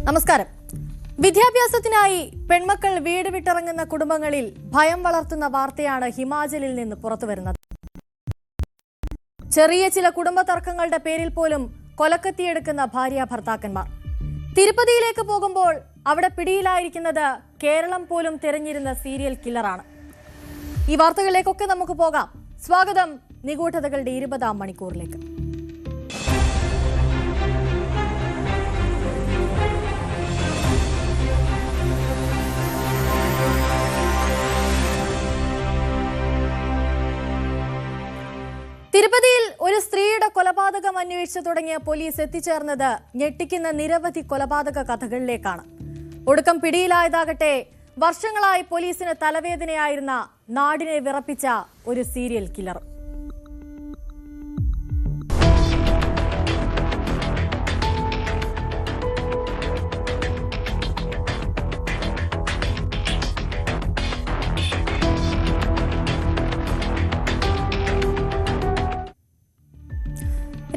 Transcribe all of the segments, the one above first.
നമസ്കാരം. വിദ്യാഭ്യാസത്തിനായി പെൺമക്കൾ വീട് വിട്ടിറങ്ങുന്ന കുടുംബങ്ങളിൽ ഭയം വളർത്തുന്ന വാർത്തയാണ് ഹിമാചലിൽ നിന്ന് പുറത്തുവരുന്നത്. ചെറിയ ചില കുടുംബ തർക്കങ്ങളുടെ പേരിൽ പോലും കൊലക്കത്തിയെടുക്കുന്ന ഭാര്യ ഭർത്താക്കന്മാർ. തിരുപ്പതിയിലേക്ക് പോകുമ്പോൾ അവിടെ പിടിയിലായിരിക്കുന്നത് കേരളം പോലും തിരഞ്ഞിരുന്ന സീരിയൽ കില്ലറാണ്. ഈ വാർത്തകളിലേക്കൊക്കെ നമുക്ക് പോകാം. സ്വാഗതം നിഗൂഢതകളുടെ 20-ാം മണിക്കൂറിലേക്ക്. തിരുപ്പതിയിൽ ഒരു സ്ത്രീയുടെ കൊലപാതകം അന്വേഷിച്ചു തുടങ്ങിയ പോലീസ് എത്തിച്ചേർന്നത് ഞെട്ടിക്കുന്ന നിരവധി കൊലപാതക കഥകളിലേക്കാണ്. ഒടുക്കം പിടിയിലായതാകട്ടെ വർഷങ്ങളായി പോലീസിന് തലവേദനയായിരുന്ന നാടിനെ വിറപ്പിച്ച ഒരു സീരിയൽ കില്ലർ.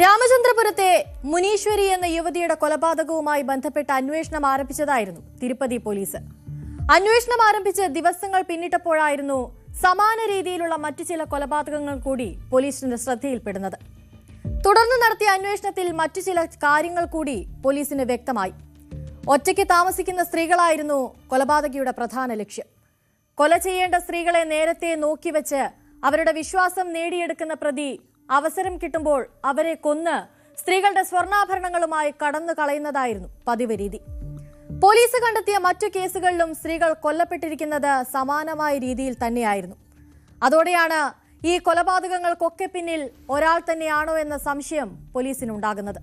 രാമചന്ദ്രപുരത്തെ മുനീശ്വരി എന്ന യുവതിയുടെ കൊലപാതകവുമായി ബന്ധപ്പെട്ട അന്വേഷണം ആരംഭിച്ചതായിരുന്നു തിരുപ്പതി പോലീസ്. അന്വേഷണം ആരംഭിച്ച് ദിവസങ്ങൾ പിന്നിട്ടപ്പോഴായിരുന്നു സമാന രീതിയിലുള്ള മറ്റു ചില കൊലപാതകങ്ങൾ കൂടി പോലീസിന്റെ ശ്രദ്ധയിൽപ്പെടുന്നത്. തുടർന്ന് നടത്തിയ അന്വേഷണത്തിൽ മറ്റു ചില കാര്യങ്ങൾ കൂടി പോലീസിന് വ്യക്തമായി. ഒറ്റയ്ക്ക് താമസിക്കുന്ന സ്ത്രീകളായിരുന്നു കൊലപാതകിയുടെ പ്രധാന ലക്ഷ്യം. കൊല ചെയ്യേണ്ട സ്ത്രീകളെ നേരത്തെ നോക്കിവെച്ച് അവരുടെ വിശ്വാസം നേടിയെടുക്കുന്ന പ്രതി അവസരം കിട്ടുമ്പോൾ അവരെ കൊന്ന് സ്ത്രീകളുടെ സ്വർണ്ണാഭരണങ്ങളുമായി കടന്നു കളയുന്നതായിരുന്നു പതിവ് രീതി. പോലീസ് കണ്ടെത്തിയ മറ്റു കേസുകളിലും സ്ത്രീകൾ കൊല്ലപ്പെട്ടിരിക്കുന്നത് സമാനമായ രീതിയിൽ തന്നെയായിരുന്നു. അതോടെയാണ് ഈ കൊലപാതകങ്ങൾക്കൊക്കെ പിന്നിൽ ഒരാൾ തന്നെയാണോ എന്ന സംശയം പോലീസിനുണ്ടാകുന്നത്.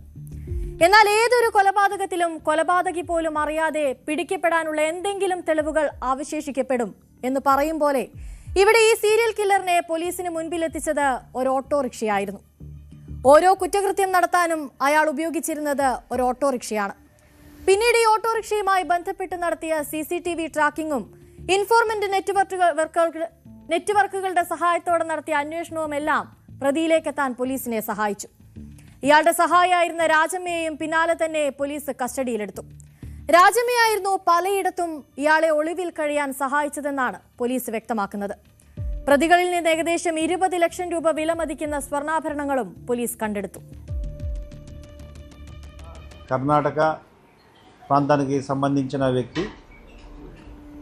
എന്നാൽ ഏതൊരു കൊലപാതകത്തിലും കൊലപാതകി പോലും അറിയാതെ പിടിക്കപ്പെടാനുള്ള എന്തെങ്കിലും തെളിവുകൾ അവശേഷിക്കപ്പെടും എന്ന് പറയും പോലെ ഇവിടെ ഈ സീരിയൽ കില്ലറിനെ പോലീസിന് മുൻപിലെത്തിച്ചത് ഒരു ഓട്ടോറിക്ഷയായിരുന്നു. ഓരോ കുറ്റകൃത്യം നടത്താനും അയാൾ ഉപയോഗിച്ചിരുന്നത് ഒരു ഓട്ടോറിക്ഷയാണ്. പിന്നീട് ഈ ഓട്ടോറിക്ഷയുമായി ബന്ധപ്പെട്ട് നടത്തിയ CCTV ട്രാക്കിങ്ങും ഇൻഫോർമന്റ് നെറ്റ്വർക്കുകളുടെ സഹായത്തോടെ നടത്തിയ അന്വേഷണവുമെല്ലാം പ്രതിയിലേക്കെത്താൻ പോലീസിനെ സഹായിച്ചു. ഇയാളുടെ സഹായിയായിരുന്ന രാജമ്മയെയും പിന്നാലെ തന്നെ പോലീസ് കസ്റ്റഡിയിലെടുത്തു. രാജമ്മയായിരുന്നു പലയിടത്തും ഇയാളെ ഒളിവിൽ കഴിയാൻ സഹായിച്ചതെന്നാണ് പോലീസ് വ്യക്തമാക്കുന്നത്. പ്രതികളിൽ നിന്ന് ഏകദേശം 20 ലക്ഷം രൂപ വിലമതിക്കുന്ന സ്വർണ്ണാഭരണങ്ങളും పోలీస్ കണ്ടെടുത്തു. కర్ణాటక ప్రాంతానికి సంబంధించిన వ్యక్తి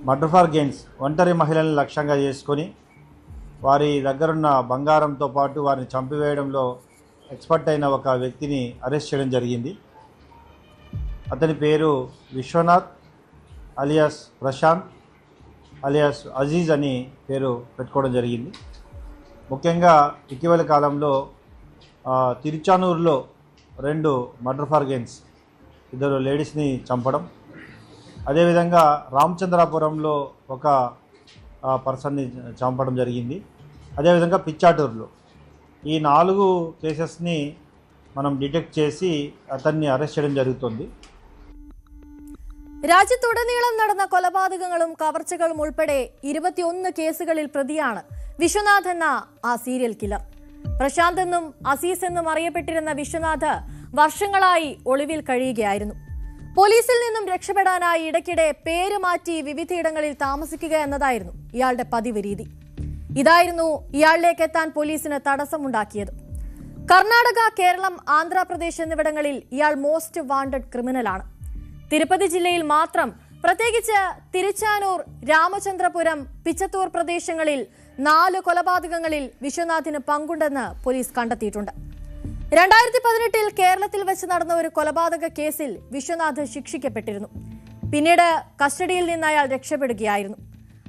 మర్డర్ ఫర్ గెయిన్స్ ఒంటరి మహిళలను లక్ష్యంగా చేసుకొని వారి దగ్గరున్న బంగారంతో పాటు వారిని చంపివేయడంలో ఎక్స్పర్ట్ అయిన ఒక వ్యక్తిని అరెస్ట్ చేయడం జరిగింది. అతని పేరు విశ్వనాథ్ అలియాస్ ప్రశాంత్ అలియాస్ అజీజ్ అని పేరు పెట్టుకోవడం జరిగింది. ముఖ్యంగా ఇటీవల కాలంలో తిరుచానూరులో 2 మర్డర్ ఫర్ గెయిన్స్ ఇద్దరు లేడీస్ని చంపడం, అదేవిధంగా రామచంద్రాపురంలో ఒక పర్సన్ని చంపడం జరిగింది. అదేవిధంగా పిచ్చాటూరులో ఈ 4 కేసెస్ని మనం డిటెక్ట్ చేసి అతన్ని అరెస్ట్ చేయడం జరుగుతుంది. രാജ്യത്തുടനീളം നടന്ന കൊലപാതകങ്ങളും കവർച്ചകളും ഉൾപ്പെടെ 21 കേസുകളിൽ പ്രതിയാണ് വിശ്വനാഥ് എന്ന ആ സീരിയൽ കില്ലർ. പ്രശാന്ത് എന്നും അസീസ് എന്നും അറിയപ്പെട്ടിരുന്ന വിശ്വനാഥ് വർഷങ്ങളായി ഒളിവിൽ കഴിയുകയായിരുന്നു. പോലീസിൽ നിന്നും രക്ഷപ്പെടാനായി ഇടയ്ക്കിടെ പേര് മാറ്റി വിവിധയിടങ്ങളിൽ താമസിക്കുക എന്നതായിരുന്നു ഇയാളുടെ പതിവ് രീതി. ഇതായിരുന്നു ഇയാളിലേക്ക് എത്താൻ പോലീസിന് തടസ്സമുണ്ടാക്കിയത്. കർണാടക, കേരളം, ആന്ധ്രാപ്രദേശ് എന്നിവിടങ്ങളിൽ ഇയാൾ മോസ്റ്റ് വാണ്ടഡ് ക്രിമിനലാണ്. തിരുപ്പതി ജില്ലയിൽ മാത്രം, പ്രത്യേകിച്ച് തിരുച്ചാനൂർ, രാമചന്ദ്രപുരം, പിച്ചത്തൂർ പ്രദേശങ്ങളിൽ 4 കൊലപാതകങ്ങളിൽ വിശ്വനാഥിന് പങ്കുണ്ടെന്ന് പോലീസ് കണ്ടെത്തിയിട്ടുണ്ട്. 2018-ൽ കേരളത്തിൽ വെച്ച് നടന്ന ഒരു കൊലപാതക കേസിൽ വിശ്വനാഥ് ശിക്ഷിക്കപ്പെട്ടിരുന്നു. പിന്നീട് കസ്റ്റഡിയിൽ നിന്ന് അയാൾ രക്ഷപ്പെടുകയായിരുന്നു.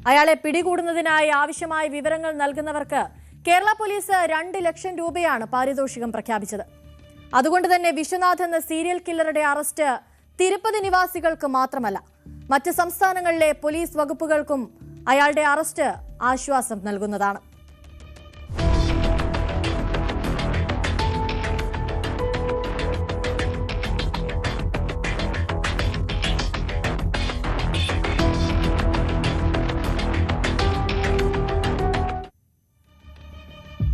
അയാളെ പിടികൂടുന്നതിനായി ആവശ്യമായ വിവരങ്ങൾ നൽകുന്നവർക്ക് കേരള പോലീസ് 2 ലക്ഷം രൂപയാണ് പാരിതോഷികം പ്രഖ്യാപിച്ചത്. അതുകൊണ്ട് തന്നെ വിശ്വനാഥ് എന്ന സീരിയൽ കില്ലറുടെ അറസ്റ്റ് തിരുപ്പതി നിവാസികൾക്ക് മാത്രമല്ല, മറ്റ് സംസ്ഥാനങ്ങളിലെ പോലീസ് വകുപ്പുകൾക്കും അയാളുടെ അറസ്റ്റ് ആശ്വാസം നൽകുന്നതാണ്.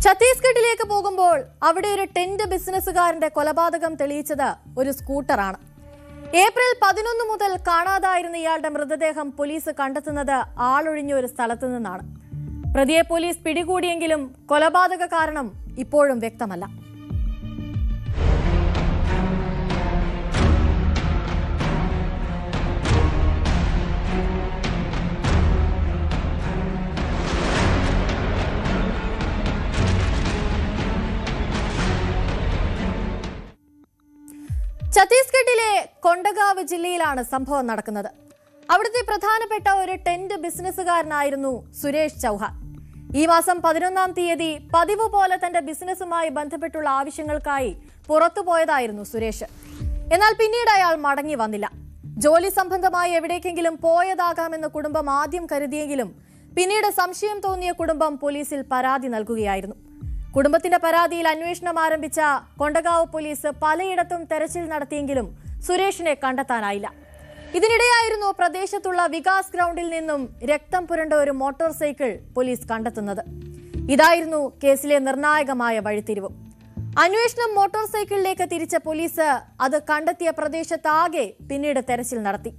ഛത്തീസ്ഗഡിലേക്ക് പോകുമ്പോൾ അവിടെ ഒരു ടെന്റ് ബിസിനസ്സുകാരന്റെ കൊലപാതകം തെളിയിച്ചത് ഒരു സ്കൂട്ടറാണ്. ഏപ്രിൽ 11 മുതൽ കാണാതായിരുന്ന ഇയാളുടെ മൃതദേഹം പോലീസ് കണ്ടെത്തുന്നത് ആളൊഴിഞ്ഞ ഒരു സ്ഥലത്തു നിന്നാണ്. പ്രതിയെ പോലീസ് പിടികൂടിയെങ്കിലും കൊലപാതക കാരണം ഇപ്പോഴും വ്യക്തമല്ല. ഛത്തീസ്ഗഡിലെ കൊണ്ടഗാവ് ജില്ലയിലാണ് സംഭവം നടക്കുന്നത്. അവിടുത്തെ പ്രധാനപ്പെട്ട ഒരു ടെന്റ് ബിസിനസ്സുകാരനായിരുന്നു സുരേഷ് ചൗഹാൻ. ഈ മാസം 11-ാം തീയതി പതിവ് പോലെ തന്റെ ബിസിനസ്സുമായി ബന്ധപ്പെട്ടുള്ള ആവശ്യങ്ങൾക്കായി പുറത്തുപോയതായിരുന്നു സുരേഷ്. എന്നാൽ പിന്നീട് അയാൾ മടങ്ങി വന്നില്ല. ജോലി സംബന്ധമായി എവിടേക്കെങ്കിലും പോയതാകാമെന്ന് കുടുംബം ആദ്യം കരുതിയെങ്കിലും പിന്നീട് സംശയം തോന്നിയ കുടുംബം പോലീസിൽ പരാതി നൽകുകയായിരുന്നു. കുടുംബത്തിന്റെ പരാതിയിൽ അന്വേഷണം ആരംഭിച്ച കൊണ്ടഗാവ് പോലീസ് പലയിടത്തും തെരച്ചിൽ നടത്തിയെങ്കിലും സുരേഷിനെ കണ്ടെത്താനായില്ല. ഇതിനിടെയായിരുന്നു പ്രദേശത്തുള്ള വികാസ് ഗ്രൗണ്ടിൽ നിന്നും രക്തം പുരണ്ട ഒരു മോട്ടോർ സൈക്കിൾ പോലീസ് കണ്ടെത്തുന്നത്. ഇതായിരുന്നു കേസിലെ നിർണായകമായ വഴിത്തിരിവ്. അന്വേഷണം മോട്ടോർ സൈക്കിളിലേക്ക് തിരിച്ച പോലീസ് അത് കണ്ടെത്തിയ പ്രദേശത്താകെ പിന്നീട് തെരച്ചിൽ നടത്തി.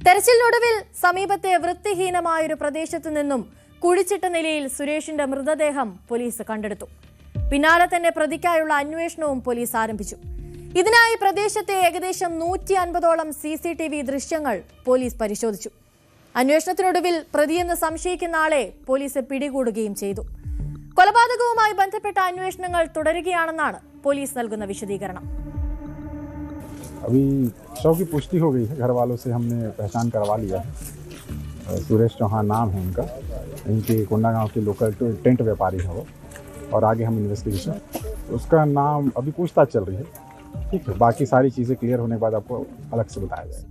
തെരച്ചിലിനൊടുവിൽ സമീപത്തെ വൃത്തിഹീനമായൊരു പ്രദേശത്തു നിന്നും കുഴിച്ചിട്ട നിലയിൽ സുരേഷിന്റെ മൃതദേഹം പോലീസ് കണ്ടെടുത്തു. പിന്നാലെ തന്നെ പ്രതിക്കായുള്ള അന്വേഷണവും പോലീസ് ആരംഭിച്ചു. ഇതിനായി പ്രദേശത്തെ ഏകദേശം 150ഓളം CCTV ദൃശ്യങ്ങൾ പോലീസ് പരിശോധിച്ചു. അന്വേഷണത്തിനൊടുവിൽ പ്രതിയെന്ന് സംശയിക്കുന്ന ആളെ പോലീസ് പിടികൂടുകയും ചെയ്തു. കൊലപാതകവുമായി ബന്ധപ്പെട്ട അന്വേഷണങ്ങൾ തുടരുകയാണെന്നാണ് പോലീസ് നൽകുന്ന വിശദീകരണം. अभी शव की पुष्टि हो गई है, घर वालों से हमने पहचान करवा लिया है. सुरेश चौहान नाम है उनका, इनके कोंडागांव के लोकल टेंट व्यापारी है वो. और आगे हम इन्वेस्टिगेशन, उसका नाम अभी पूछताछ चल रही है. ठीक है, बाकी सारी चीज़ें क्लियर होने के बाद आपको अलग से बताया जाएगा.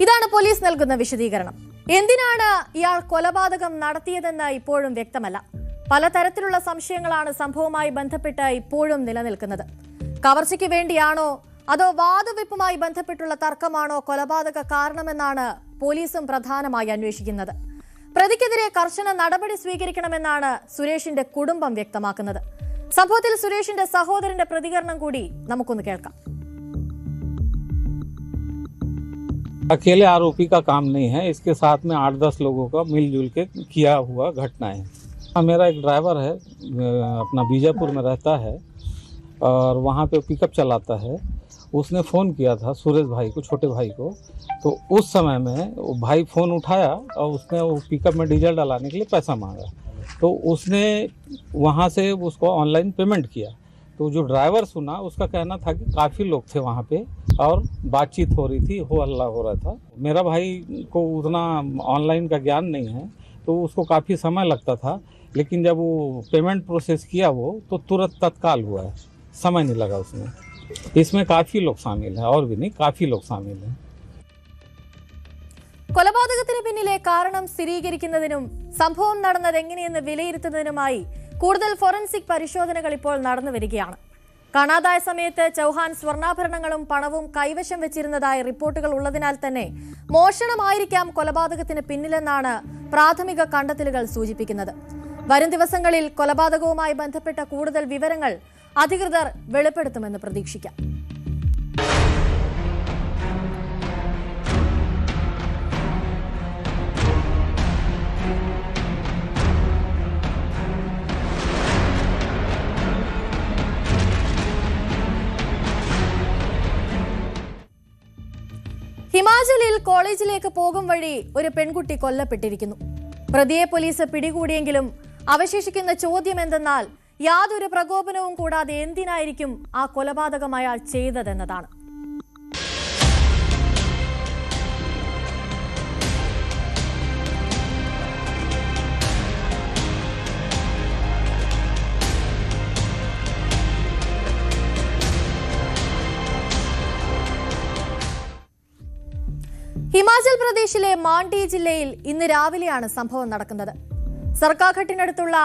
ഇതാണ് പോലീസ് നൽകുന്ന വിശദീകരണം. എന്തിനാണ് ഇയാൾ കൊലപാതകം നടത്തിയതെന്ന് ഇപ്പോഴും വ്യക്തമല്ല. പലതരത്തിലുള്ള സംശയങ്ങളാണ് സംഭവവുമായി ബന്ധപ്പെട്ട് ഇപ്പോഴും നിലനിൽക്കുന്നത്. കവർച്ചയ്ക്ക് വേണ്ടിയാണോ അതോ വാതുവെപ്പുമായി ബന്ധപ്പെട്ടുള്ള തർക്കമാണോ കൊലപാതക കാരണമെന്നാണ് പോലീസും പ്രധാനമായി അന്വേഷിക്കുന്നത്. പ്രതിക്കെതിരെ കർശന നടപടി സ്വീകരിക്കണമെന്നാണ് സുരേഷിന്റെ കുടുംബം വ്യക്തമാക്കുന്നത്. സംഭവത്തിൽ സുരേഷിന്റെ സഹോദരന്റെ പ്രതികരണം കൂടി നമുക്കൊന്ന് കേൾക്കാം. अकेले आरोपी का काम नहीं है, इसके साथ में 8-10 लोगों का मिलजुल के किया हुआ घटना है. मेरा एक ड्राइवर है, अपना बीजापुर में रहता है और वहाँ पे पिकअप चलाता है. उसने फ़ोन किया था सुरेश भाई को, छोटे भाई को. तो उस समय में वो भाई फ़ोन उठाया और उसने वो पिकअप में डीजल डलाने के लिए पैसा मांगा. तो उसने वहाँ से उसको ऑनलाइन पेमेंट किया. तो जो ड्राइवर सुना उसका कहना था कि काफ़ी लोग थे वहाँ पे और बातचीत हो रही थी, हो हल्ला हो रहा था. मेरा भाई को उतना ऑनलाइन का ज्ञान नहीं है तो उसको काफ़ी समय लगता था. लेकिन जब वो पेमेंट प्रोसेस किया वो तो तुरंत तत्काल हुआ है, समय नहीं लगा उसमें. इसमें काफ़ी लोग शामिल हैं, और भी नहीं, काफ़ी लोग शामिल हैं. കൊലപാതകത്തിന് പിന്നിലെ കാരണം സ്ഥിരീകരിക്കുന്നതിനും സംഭവം നടന്നത് എങ്ങനെയെന്ന് വിലയിരുത്തുന്നതിനുമായി കൂടുതൽ ഫോറൻസിക് പരിശോധനകൾ ഇപ്പോൾ നടന്നു വരികയാണ്. കാണാതായ സമയത്ത് ചൗഹാൻ സ്വർണ്ണാഭരണങ്ങളും പണവും കൈവശം വെച്ചിരുന്നതായി റിപ്പോർട്ടുകൾ ഉള്ളതിനാൽ തന്നെ മോഷണമായിരിക്കാം കൊലപാതകത്തിന് പിന്നിലെന്നാണ് പ്രാഥമിക കണ്ടെത്തലുകൾ സൂചിപ്പിക്കുന്നത്. വരും ദിവസങ്ങളിൽ കൊലപാതകവുമായി ബന്ധപ്പെട്ട കൂടുതൽ വിവരങ്ങൾ അധികൃതർ വെളിപ്പെടുത്തുമെന്ന് പ്രതീക്ഷിക്കാം. ഹിമാചലിൽ കോളേജിലേക്ക് പോകും വഴി ഒരു പെൺകുട്ടി കൊല്ലപ്പെട്ടിരിക്കുന്നു. പ്രതിയെ പോലീസ് പിടികൂടിയെങ്കിലും അവശേഷിക്കുന്ന ചോദ്യം എന്തെന്നാൽ യാതൊരു പ്രകോപനവും കൂടാതെ എന്തിനായിരിക്കും ആ കൊലപാതകം അയാൾ ചെയ്തതെന്നതാണ്. ഹിമാചൽ പ്രദേശിലെ മാണ്ഡി ജില്ലയിൽ ഇന്ന് രാവിലെയാണ് സംഭവം നടക്കുന്നത്. സർക്കാഘട്ടിനടുത്തുള്ള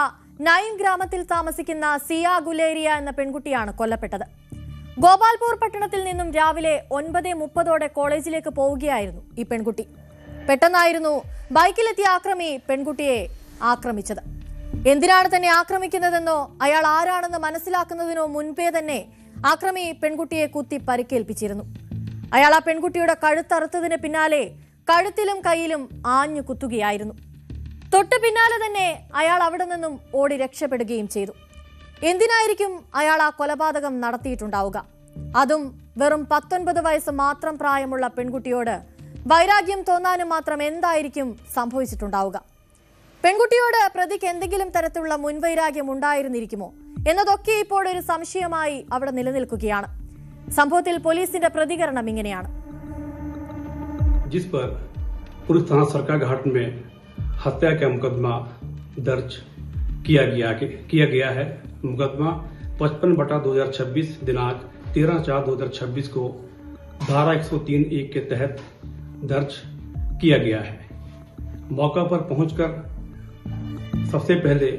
നൈൻ ഗ്രാമത്തിൽ താമസിക്കുന്ന സിയ ഗുലേരിയ എന്ന പെൺകുട്ടിയാണ് കൊല്ലപ്പെട്ടത്. ഗോപാൽപൂർ പട്ടണത്തിൽ നിന്നും രാവിലെ 9:30 കോളേജിലേക്ക് പോവുകയായിരുന്നു ഈ പെൺകുട്ടി. പെട്ടെന്നായിരുന്നു ബൈക്കിലെത്തിയ ആക്രമി പെൺകുട്ടിയെ ആക്രമിച്ചത്. എന്തിനാണ് തന്നെ ആക്രമിക്കുന്നതെന്നോ അയാൾ ആരാണെന്ന് മനസ്സിലാക്കുന്നതിനോ മുൻപേ തന്നെ ആക്രമി പെൺകുട്ടിയെ കുത്തി പരിക്കേൽപ്പിച്ചിരുന്നു. അയാൾ ആ പെൺകുട്ടിയുടെ കഴുത്തറുത്തതിന് പിന്നാലെ കഴുത്തിലും കയ്യിലും ആഞ്ഞു കുത്തുകയായിരുന്നു. തൊട്ടു പിന്നാലെ തന്നെ അയാൾ അവിടെ നിന്നും ഓടി രക്ഷപ്പെടുകയും ചെയ്തു. എന്തിനായിരിക്കും അയാൾ ആ കൊലപാതകം നടത്തിയിട്ടുണ്ടാവുക? അതും വെറും 19 വയസ്സ് മാത്രം പ്രായമുള്ള പെൺകുട്ടിയോട് വൈരാഗ്യം തോന്നാനും മാത്രം എന്തായിരിക്കും സംഭവിച്ചിട്ടുണ്ടാവുക? പെൺകുട്ടിയോട് പ്രതിക്ക് എന്തെങ്കിലും തരത്തിലുള്ള മുൻവൈരാഗ്യം ഉണ്ടായിരുന്നിരിക്കുമോ എന്നതൊക്കെ ഇപ്പോൾ ഒരു സംശയമായി അവിടെ നിലനിൽക്കുകയാണ്. സംഭവത്തിൽ പോലീസിന്റെ പ്രതികരണം ഇങ്ങനെയാണ്. जिस पर पुलिस थाना सरका घाट में हत्या का मुकदमा दर्ज किया गया है। मुकदमा 55/2026 दिनांक 13/4/2026 को धारा 103(1) के तहत दर्ज किया गया है। मौका पर पहुंचकर सबसे पहले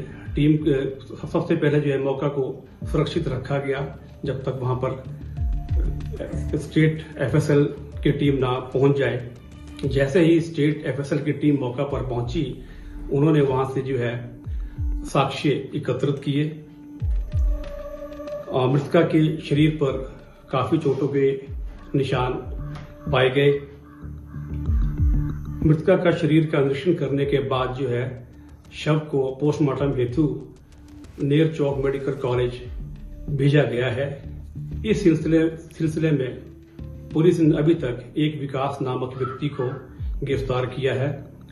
जो है मौका को सुरक्षित रखा गया जब तक वहां पर स्टेट एफएसएल की टीम ना पहुंच जाए। जैसे ही स्टेट एफएसएल की टीम मौका पर पहुंची, उन्होंने वहां से जो है साक्ष्य एकत्रित किए। मृतका के शरीर पर काफी चोटों के निशान पाए गए। मृतका का शरीर का निरीक्षण करने के बाद जो है शव को पोस्टमार्टम हेतु नेर चौक मेडिकल कॉलेज भेजा गया है। इस सिलसिले में पुलिस ने अभी तक एक विकास नामक व्यक्ति को गिरफ्तार किया है,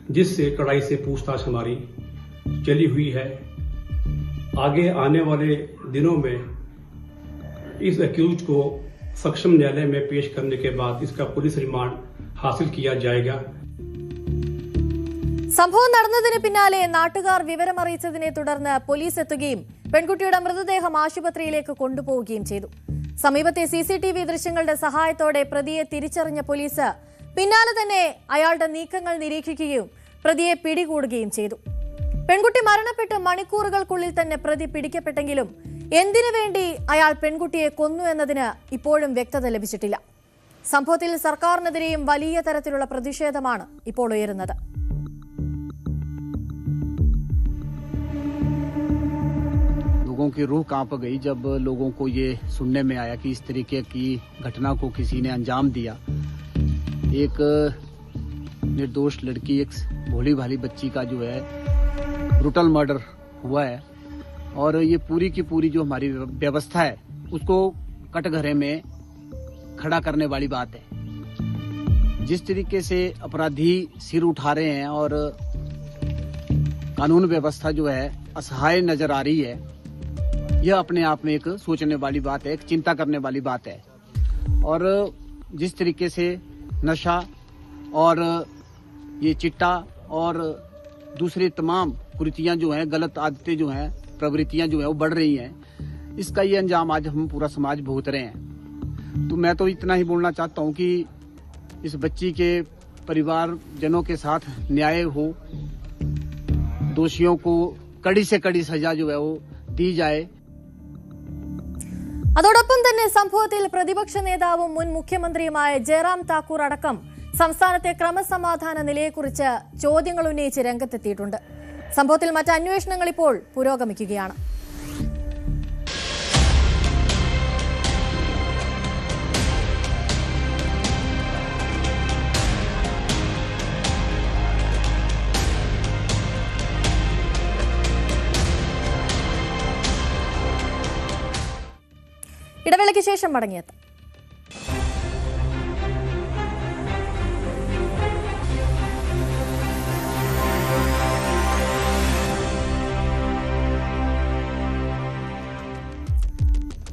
जिससे कड़ाई से पूछताछ हमारी चली हुई है। आगे आने वाले दिनों में इस अक्यूज को सक्षम न्यायालय में पेश करने के बाद इसका पुलिस रिमांड हासिल किया जाएगा। സംഭവം നടന്നതിന് പിന്നാലെ നാട്ടുകാർ വിവരമറിയിച്ചതിനെ തുടർന്ന് പോലീസ് എത്തുകയും പെൺകുട്ടിയുടെ മൃതദേഹം ആശുപത്രിയിലേക്ക് കൊണ്ടുപോവുകയും ചെയ്തു. സമീപത്തെ CCTV ദൃശ്യങ്ങളുടെ സഹായത്തോടെ പ്രതിയെ തിരിച്ചറിഞ്ഞ പോലീസ് പിന്നാലെ തന്നെ അയാളുടെ നീക്കങ്ങൾ നിരീക്ഷിക്കുകയും പ്രതിയെ പിടികൂടുകയും ചെയ്തു. പെൺകുട്ടി മരണപ്പെട്ട് മണിക്കൂറുകൾക്കുള്ളിൽ തന്നെ പ്രതി പിടിക്കപ്പെട്ടെങ്കിലും എന്തിനു വേണ്ടി അയാൾ പെൺകുട്ടിയെ കൊന്നു എന്നതിന് ഇപ്പോഴും വ്യക്തത ലഭിച്ചിട്ടില്ല. സംഭവത്തിൽ സർക്കാരിനെതിരെയും വലിയ തരത്തിലുള്ള പ്രതിഷേധമാണ് ഇപ്പോൾ ഉയരുന്നത്. लोगों की रूह कांप गई जब लोगों को ये सुनने में आया कि इस तरीके की घटना को किसी ने अंजाम दिया। एक निर्दोष लड़की, एक भोली भाली बच्ची का जो है ब्रूटल मर्डर हुआ है और ये पूरी की पूरी जो हमारी व्यवस्था है उसको कटघरे में खड़ा करने वाली बात है। जिस तरीके से अपराधी सिर उठा रहे हैं और कानून व्यवस्था जो है असहाय नजर आ रही है, यह अपने आप में एक सोचने वाली बात है, एक चिंता करने वाली बात है। और जिस तरीके से नशा और ये चिट्टा और दूसरी तमाम कुरीतियां जो हैं, गलत आदतें जो हैं, प्रवृत्तियां जो हैं वो बढ़ रही हैं, इसका ये अंजाम आज हम पूरा समाज भुगत रहे हैं। तो मैं तो इतना ही बोलना चाहता हूँ कि इस बच्ची के परिवारजनों के साथ न्याय हो, दोषियों को कड़ी से कड़ी सजा जो है वो दी जाए। അതോടൊപ്പം തന്നെ സംഭവത്തിൽ പ്രതിപക്ഷ നേതാവും മുൻ മുഖ്യമന്ത്രിയുമായ ജയറാം താക്കൂർ അടക്കം സംസ്ഥാനത്തെ ക്രമസമാധാന നിലയെക്കുറിച്ച് ചോദ്യങ്ങൾ ഉന്നയിച്ച് രംഗത്തെത്തിയിട്ടുണ്ട്. സംഭവത്തിൽ മറ്റ് അന്വേഷണങ്ങൾ ഇപ്പോൾ പുരോഗമിക്കുകയാണ്. ഇടവേളയ്ക്ക് ശേഷം മടങ്ങിയെത്താം.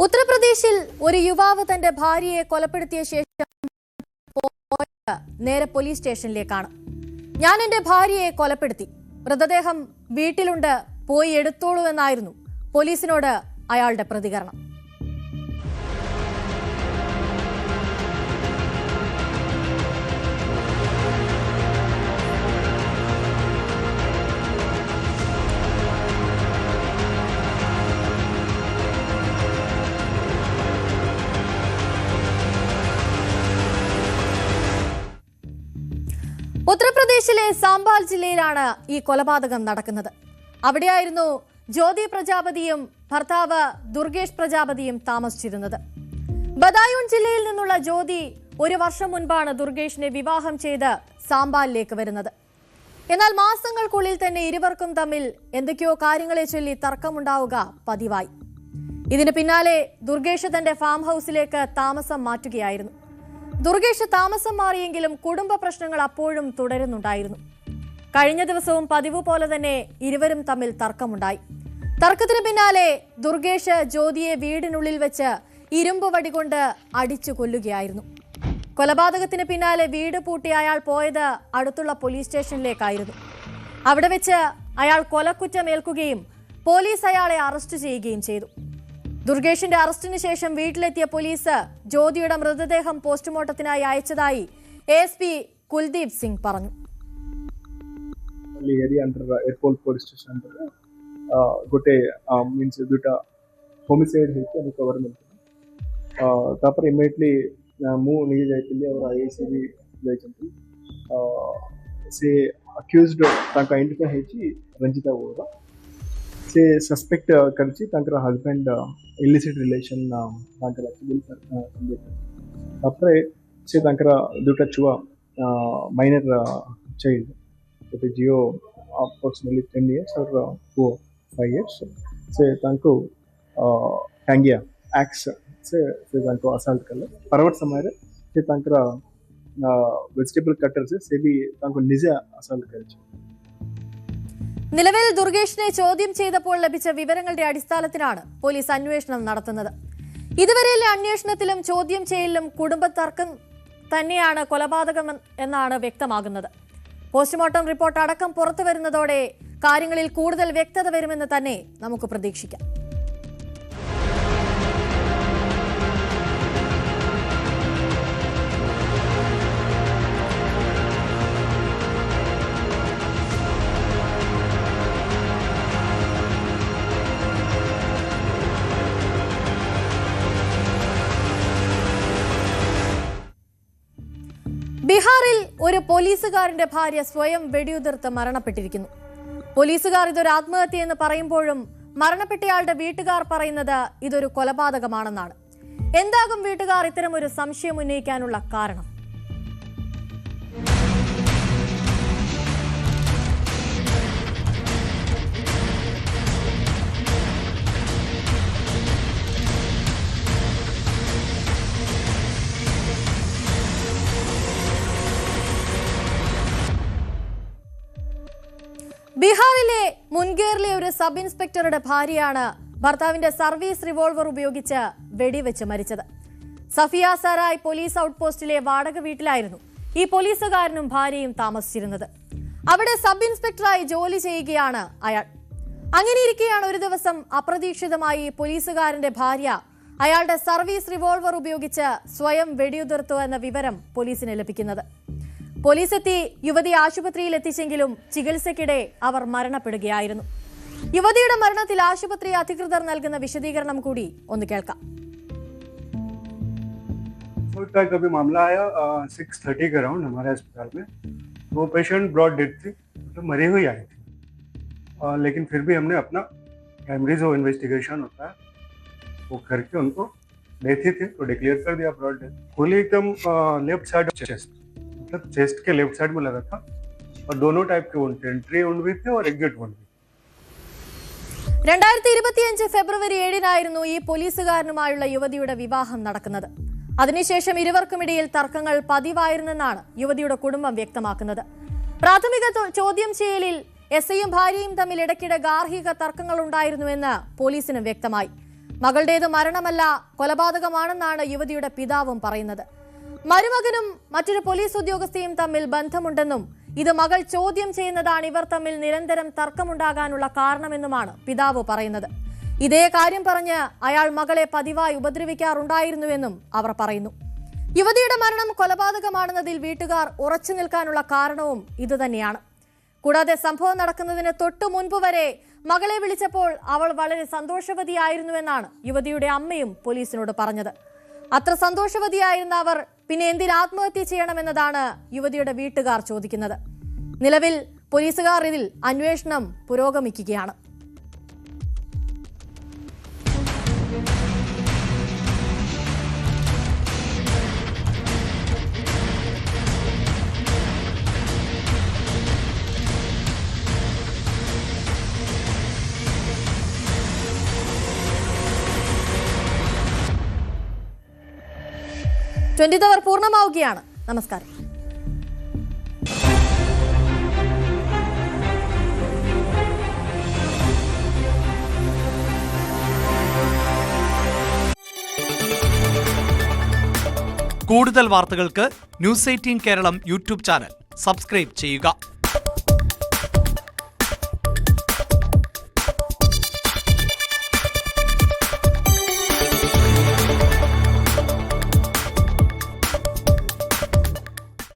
ഉത്തർപ്രദേശിൽ ഒരു യുവാവ് തന്റെ ഭാര്യയെ കൊലപ്പെടുത്തിയ ശേഷം നേരെ പോലീസ് സ്റ്റേഷനിലേക്കാണ്. ഞാൻ എന്റെ ഭാര്യയെ കൊലപ്പെടുത്തി, മൃതദേഹം വീട്ടിലുണ്ട്, പോയി എടുത്തോളൂ എന്നായിരുന്നു പോലീസിനോട് അയാളുടെ പ്രതികരണം. ഉത്തർപ്രദേശിലെ സാംബാൽ ജില്ലയിലാണ് ഈ കൊലപാതകം നടക്കുന്നത്. അവിടെയായിരുന്നു ജ്യോതി പ്രജാപതിയും ഭർത്താവ് ദുർഗേഷ് പ്രജാപതിയും താമസിച്ചിരുന്നത്. ബദായൂൺ ജില്ലയിൽ നിന്നുള്ള ജ്യോതി 1 വർഷം മുൻപാണ് ദുർഗേഷിനെ വിവാഹം ചെയ്ത് സാമ്പാലിലേക്ക് വരുന്നത്. എന്നാൽ മാസങ്ങൾക്കുള്ളിൽ തന്നെ ഇരുവർക്കും തമ്മിൽ എന്തൊക്കെയോ കാര്യങ്ങളെ ചൊല്ലി തർക്കമുണ്ടാവുക പതിവായി. ഇതിന് പിന്നാലെ ദുർഗേഷ് തന്റെ ഫാം ഹൌസിലേക്ക് താമസം മാറ്റുകയായിരുന്നു. ദുർഗേഷ് താമസം മാറിയെങ്കിലും കുടുംബ പ്രശ്നങ്ങൾ അപ്പോഴും തുടരുന്നുണ്ടായിരുന്നു. കഴിഞ്ഞ ദിവസവും പതിവ് പോലെ തന്നെ ഇരുവരും തമ്മിൽ തർക്കമുണ്ടായി. തർക്കത്തിന് പിന്നാലെ ദുർഗേഷ് ജ്യോതിയെ വീടിനുള്ളിൽ വെച്ച് ഇരുമ്പ് വടികൊണ്ട് അടിച്ചു കൊല്ലുകയായിരുന്നു. കൊലപാതകത്തിന് പിന്നാലെ വീട് പൂട്ടി അയാൾ പോയത് അടുത്തുള്ള പോലീസ് സ്റ്റേഷനിലേക്കായിരുന്നു. അവിടെ വെച്ച് അയാൾ കൊലക്കുറ്റമേൽക്കുകയും പോലീസ് അയാളെ അറസ്റ്റ് ചെയ്യുകയും ചെയ്തു. ദുർഗേഷിന്റെ അറസ്റ്റിന് ശേഷം വീട്ടിലെത്തിയ പോലീസ് ജ്യോതിയുടെ മൃതദേഹം പോസ്റ്റ്മോർട്ടത്തിനായി അയച്ചതായി ASP കുൽദീപ് സിംഗ് പറഞ്ഞു. एयरपोर्ट पुलिस स्टेशन गोटे मीन्स दुटा होमिसाइड होती रिकवर मिलता इमिडिएटली मु नहीं जाइए और IACB जाइए से अक्यूज्ड आइडेंटिफाई होती रंजिता गौड़ा से सस्पेक्ट करी हस्बैंड इलिसिट रिलेशन से दुटा छुआ minor child Jio approximately 10 years or 5 years से तांको टांगिया एक्स से तांको असाल्ट करले परवर्त समय रे से तांकरा वेजिटेबल कटर से भी तांको निजे असाल्ट करछि. നിലവിൽ ദുർഗേഷിനെ ചോദ്യം ചെയ്തപ്പോൾ ലഭിച്ച വിവരങ്ങളുടെ അടിസ്ഥാനത്തിലാണ് പോലീസ് അന്വേഷണം നടത്തുന്നത്. ഇതുവരെയുള്ള അന്വേഷണത്തിലും ചോദ്യം ചെയ്യലിലും കുടുംബ തർക്കം തന്നെയാണ് കൊലപാതകം എന്നാണ് വ്യക്തമാകുന്നത്. പോസ്റ്റ്മോർട്ടം റിപ്പോർട്ട് അടക്കം പുറത്തു വരുന്നതോടെ കാര്യങ്ങളിൽ കൂടുതൽ വ്യക്തത വരുമെന്ന് തന്നെ നമുക്ക് പ്രതീക്ഷിക്കാം. ബീഹാറിൽ ഒരു പോലീസുകാരന്റെ ഭാര്യ സ്വയം വെടിയുതിർത്ത് മരണപ്പെട്ടിരിക്കുന്നു. പോലീസുകാർ ഇതൊരു ആത്മഹത്യയെന്ന് പറയുമ്പോഴും മരണപ്പെട്ടയാളുടെ വീട്ടുകാർ പറയുന്നത് ഇതൊരു കൊലപാതകമാണെന്നാണ്. എന്താകും വീട്ടുകാർ ഇത്തരമൊരു സംശയം ഉന്നയിക്കാനുള്ള കാരണം? ബീഹാറിലെ മുൻഗേറിലെ ഒരു സബ് ഇൻസ്പെക്ടറുടെ ഭാര്യയാണ് ഭർത്താവിന്റെ സർവീസ് റിവോൾവർ ഉപയോഗിച്ച് വെടിവെച്ച് മരിച്ചത്. സഫിയ സറായ് പോലീസ് ഔട്ട് പോസ്റ്റിലെ വാടക വീട്ടിലായിരുന്നു ഈ പോലീസുകാരനും ഭാര്യയും താമസിച്ചിരുന്നത്. അവിടെ സബ് ഇൻസ്പെക്ടറായി ജോലി ചെയ്യുകയാണ് അയാൾ. അങ്ങനെയിരിക്കെയാണ് ഒരു ദിവസം അപ്രതീക്ഷിതമായി പോലീസുകാരന്റെ ഭാര്യ അയാളുടെ സർവീസ് റിവോൾവർ ഉപയോഗിച്ച് സ്വയം വെടിയുതിർത്തു എന്ന വിവരം പോലീസിന് ലഭിക്കുന്നത്. പോലീസ് എത്തി യുവതിയെ ആശുപത്രിയിൽ എത്തിച്ചെങ്കിലും ചികിത്സയ്ക്കിടെ അവർ മരണപ്പെടുകയായിരുന്നു. യുവതിയുടെ മരണത്തിൽ ആശുപത്രി അധികൃതർ നൽകുന്ന വിശദീകരണം കൂടി ഒന്ന് കേൾക്കാം. कभी मामला आया 6:30 के अराउंड हमारे अस्पताल में. वो पेशेंट ब्रॉड डेथ थी, तो मरी हुई आई थी, लेकिन फिर भी हमने अपना प्राइमरी जो इन्वेस्टिगेशन होता है वो करके उनको डेथ ही थी तो डिक्लेयर कर दिया ब्रॉड डेथ. गोली एकदम लेफ्ट साइड चेस्ट, मतलब चेस्ट के लेफ्ट साइड में लगा था और दोनों टाइप के वुंड थे, एंट्री वुंड भी थे और एग्जिट वुंड भी. 2025 ഫെബ്രുവരി 7-നായിരുന്നു ഈ പോലീസുകാരനുമായുള്ള യുവതിയുടെ വിവാഹം നടക്കുന്നത്. അതിനുശേഷം ഇരുവർക്കുമിടയിൽ തർക്കങ്ങൾ പതിവായിരുന്നെന്നാണ് യുവതിയുടെ കുടുംബം വ്യക്തമാക്കുന്നത്. പ്രാഥമിക ചോദ്യം ചെയ്യലിൽ എസ്ഐയും ഭാര്യയും തമ്മിൽ ഇടയ്ക്കിടെ ഗാർഹിക തർക്കങ്ങൾ ഉണ്ടായിരുന്നുവെന്ന് പോലീസിന് വ്യക്തമായി. മകളുടേത് മരണമല്ല, കൊലപാതകമാണെന്നാണ് യുവതിയുടെ പിതാവും പറയുന്നത്. മരുമകനും മറ്റൊരു പോലീസ് ഉദ്യോഗസ്ഥയും തമ്മിൽ ബന്ധമുണ്ടെന്നും ഇത് മകൾ ചോദ്യം ചെയ്യുന്നതാണ് ഇവർ തമ്മിൽ നിരന്തരം തർക്കമുണ്ടാകാനുള്ള കാരണമെന്നുമാണ് പിതാവ് പറയുന്നത്. ഇതേ കാര്യം പറഞ്ഞ് അയാൾ മകളെ പതിവായി ഉപദ്രവിക്കാറുണ്ടായിരുന്നുവെന്നും അവർ പറയുന്നു. യുവതിയുടെ മരണം കൊലപാതകമാണെന്നതിൽ വീട്ടുകാർ ഉറച്ചു നിൽക്കാനുള്ള കാരണവും ഇതുതന്നെയാണ്. കൂടാതെ സംഭവം നടക്കുന്നതിന് തൊട്ടു മുൻപ് വരെ മകളെ വിളിച്ചപ്പോൾ അവൾ വളരെ സന്തോഷവതിയായിരുന്നുവെന്നാണ് യുവതിയുടെ അമ്മയും പോലീസിനോട് പറഞ്ഞത്. അത്ര സന്തോഷവതിയായിരുന്ന അവർ പിന്നെ എന്തിന് ആത്മഹത്യ ചെയ്യണമെന്നതാണ് യുവതിയുടെ വീട്ടുകാർ ചോദിക്കുന്നത്. നിലവിൽ പോലീസുകാർ ഇതിൽ അന്വേഷണം പുരോഗമിക്കുകയാണ്. 20th അവർ പൂർണ്ണമാവുകയാണ്. നമസ്കാരം. കൂടുതൽ വാർത്തകൾക്ക് news 18 Keralam YouTube channel subscribe ചെയ്യുക.